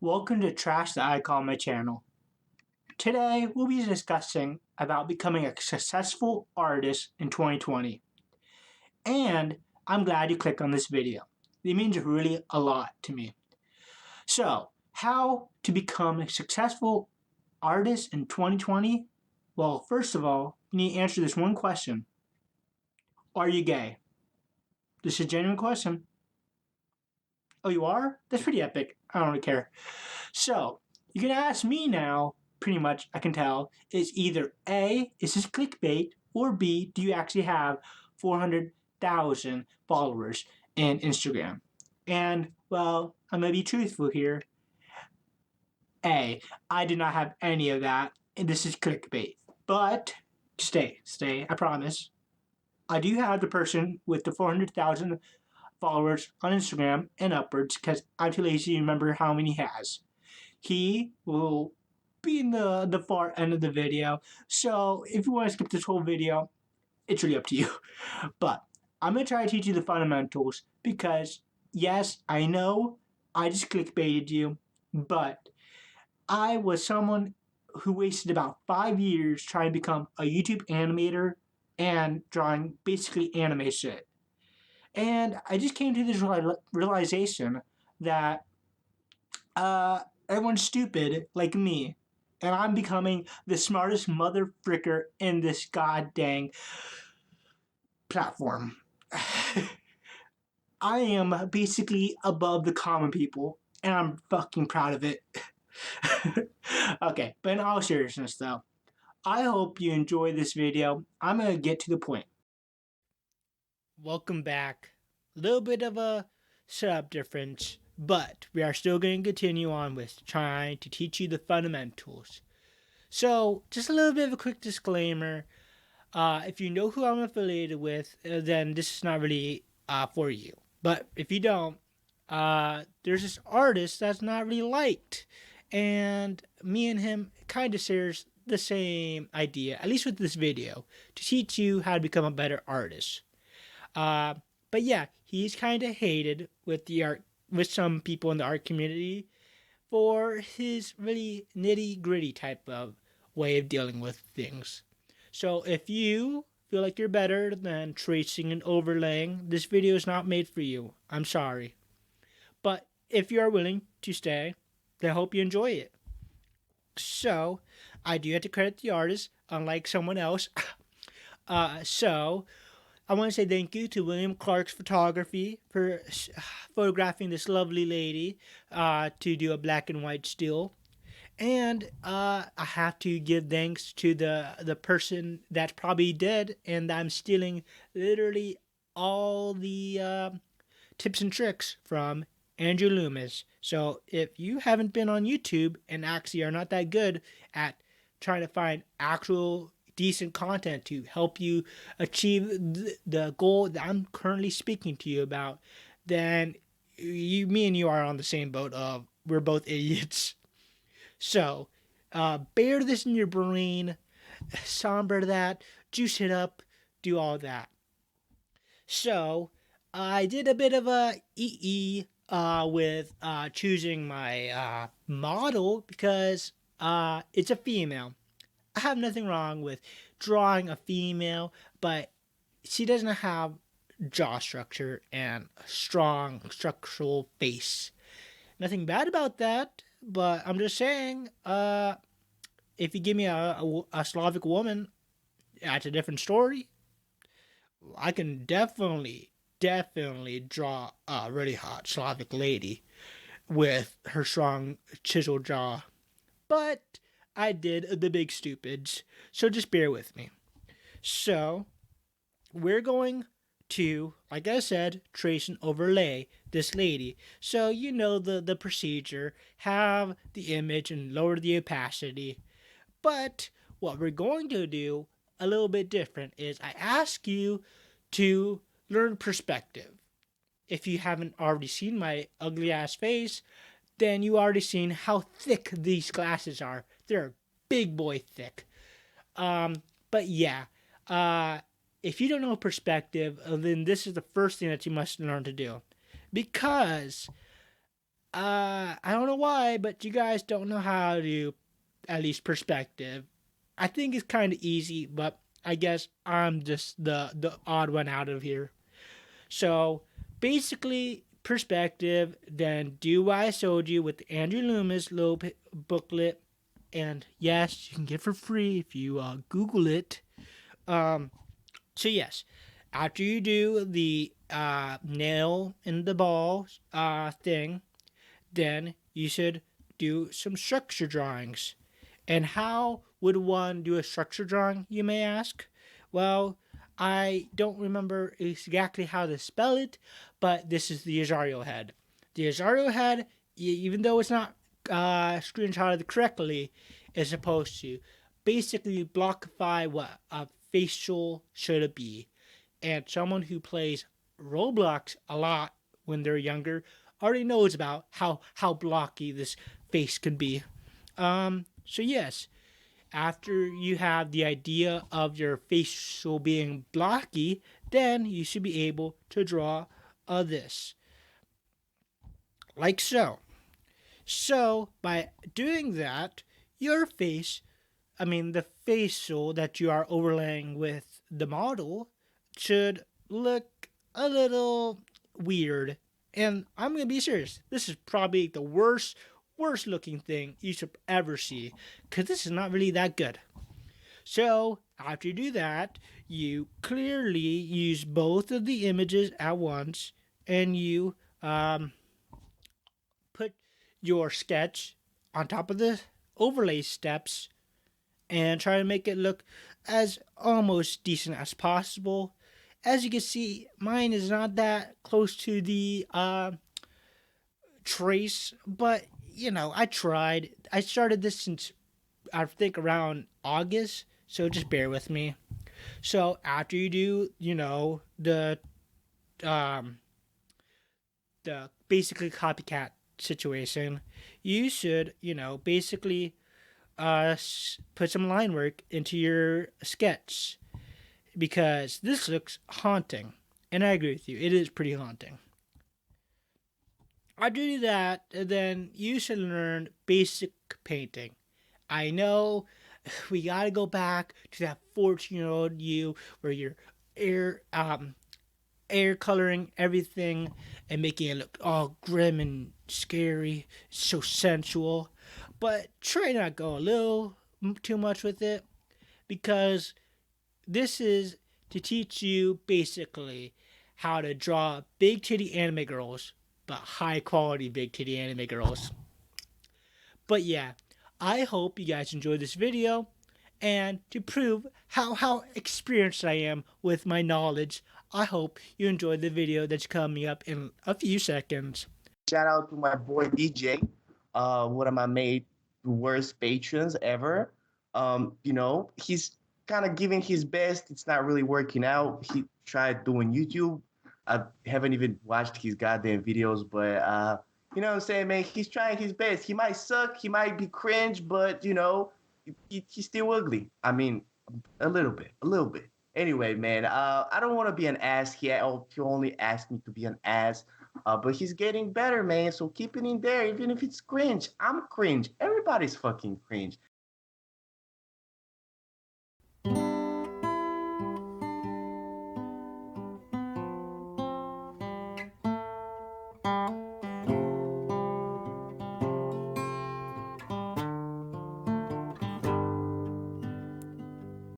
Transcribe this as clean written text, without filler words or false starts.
Welcome to Trash that I call my channel. Today we'll be discussing about becoming a successful artist in 2020. And I'm glad you clicked on this video. It means really a lot to me. So, how to become a successful artist in 2020? Well, first of all, you need to answer this one question. Are you gay? This is a genuine question. Oh, you are? That's pretty epic. I don't really care. So, you can ask me now, pretty much, I can tell, is either A, is this clickbait, or B, do you actually have 400,000 followers in Instagram? And, well, I'm going to be truthful here. A, I do not have any of that, and this is clickbait. But, stay, I promise. I do have the person with the 400,000 followers on Instagram and upwards because I'm too lazy to remember how many he has. He will be in the far end of the video. So if you want to skip this whole video, it's really up to you. But I'm going to try to teach you the fundamentals because, yes, I know I just clickbaited you, but I was someone who wasted about 5 years trying to become a YouTube animator and drawing basically anime shit. And I just came to this realization that everyone's stupid like me. And I'm becoming the smartest mother fricker in this god dang platform. I am basically above the common people, and I'm fucking proud of it. Okay, but in all seriousness though, I hope you enjoy this video. I'm gonna get to the point. Welcome back. A little bit of a setup difference, but we are still going to continue on with trying to teach you the fundamentals. So, just a little bit of a quick disclaimer. If you know who I'm affiliated with, then this is not really for you. But if you don't, there's this artist that's not really liked. And me and him kind of shares the same idea, at least with this video, to teach you how to become a better artist. But yeah, he's kind of hated with some people in the art community for his really nitty gritty type of way of dealing with things. So if you feel like you're better than tracing and overlaying, this video is not made for you. I'm sorry. But if you are willing to stay, then I hope you enjoy it. So, I do have to credit the artist, unlike someone else. So, I want to say thank you to William Clark's Photography for photographing this lovely lady to do a black and white still. And I have to give thanks to the person that's probably dead and I'm stealing literally all the tips and tricks from Andrew Loomis. So if you haven't been on YouTube and actually are not that good at trying to find actual decent content to help you achieve the goal that I'm currently speaking to you about, then me and you are on the same boat of we're both idiots. So, bear this in your brain, somber that, juice it up, do all that. So, I did a bit of a EE with choosing my model because it's a female. I have nothing wrong with drawing a female, but she doesn't have jaw structure and a strong structural face. Nothing bad about that, but I'm just saying, if you give me a Slavic woman, that's a different story. I can definitely draw a really hot Slavic lady with her strong chiseled jaw. But I did the big stupids, so just bear with me. So, we're going to, like I said, trace and overlay this lady. So you know the procedure, have the image and lower the opacity. But what we're going to do a little bit different is I ask you to learn perspective. If you haven't already seen my ugly ass face, then you already seen how thick these glasses are. They're big boy thick. But yeah, if you don't know perspective, then this is the first thing that you must learn to do. Because I don't know why, but you guys don't know how to do at least perspective. I think it's kind of easy, but I guess I'm just the odd one out of here. So basically, perspective. Then do what I showed you with the Andrew Loomis little booklet, and yes, you can get it for free if you Google it. Um, so yes, after you do the nail in the ball thing, then you should do some structure drawings. And how would one do a structure drawing, you may ask? Well, I don't remember exactly how to spell it, but this is the Azario head. The Azario head, even though it's not screenshotted correctly, is supposed to basically blockify what a facial should be. And someone who plays Roblox a lot when they're younger already knows about how blocky this face can be. So yes, after you have the idea of your facial being blocky, then you should be able to draw this like so. So by doing that, your face, I mean the facial that you are overlaying with the model, should look a little weird. And I'm gonna be serious. This is probably the worst looking thing you should ever see, because this is not really that good. So after you do that, you clearly use both of the images at once, and you put your sketch on top of the overlay steps and try to make it look as almost decent as possible. As you can see, mine is not that close to the trace, but I tried. I started this since I think around August, so just bear with me. So after you do, um, the basically copycat situation, you should, basically put some line work into your sketch, because this looks haunting. And I agree with you, it is pretty haunting. After you do that, then you should learn basic painting. I know we gotta go back to that 14-year-old you where you're air air coloring everything and making it look all grim and scary, so sensual. But try not to go a little too much with it, because this is to teach you basically how to draw big titty anime girls, but high quality big titty anime girls. But yeah, I hope you guys enjoyed this video. And to prove how experienced I am with my knowledge, I hope you enjoyed the video that's coming up in a few seconds. Shout out to my boy DJ, one of my made worst patrons ever. He's kind of giving his best. It's not really working out. He tried doing YouTube. I haven't even watched his goddamn videos, but you know what I'm saying, man? He's trying his best. He might suck, he might be cringe, but he's still ugly. I mean, a little bit, a little bit. Anyway, man, I don't want to be an ass here. He only asked me to be an ass. But he's getting better, man. So keep it in there, even if it's cringe. I'm cringe. Everybody's fucking cringe.